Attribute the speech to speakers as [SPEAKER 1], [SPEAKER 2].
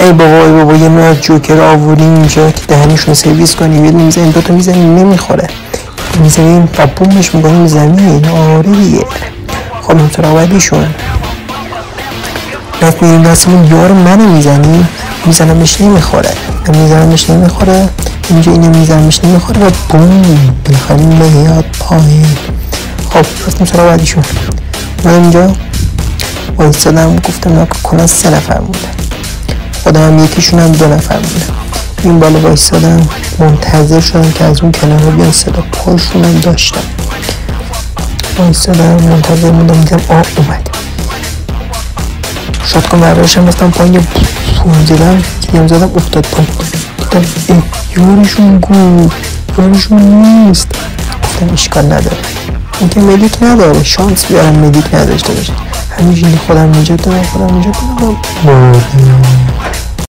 [SPEAKER 1] ای بابا یه نوع جوکر آوریم اینجا که دهنشون سرویس کنیم، یه میزنیم دوتا میزنیم نمیخوره، میزنیم و بومش میکنیم زمین. آره دیگه. خب این سراغ بعدیشون بعد میریم دستمون یار منو میزنیم، میزنمش نمیخوره، میزنمش نمیخوره، اینجا اینو میزنمش نمیخوره و بوم بالاخره میاد پایین. خب رفتیم سراغ بعدیشون. من اینجا وایستادم گفتم نکن کنن 3 نفر بودن، خودم یکیشون هم 2 نفر بودن. این بالا وایستادم منتظر شدم که از اون کنار بیان، صدا پاشونم داشتم، وایستادم منتظر موندم دیدم اومد. شاد کن برداشتم رفتم پایین، پول زدم یه زدم افتاد پایین. گفتم یارشون نیست. گفتم اشکال نداره، این که ملیک نداره، شانس بیارم ملیک نداشته باشه، همینجوری خودم نجات دادم. بردیم.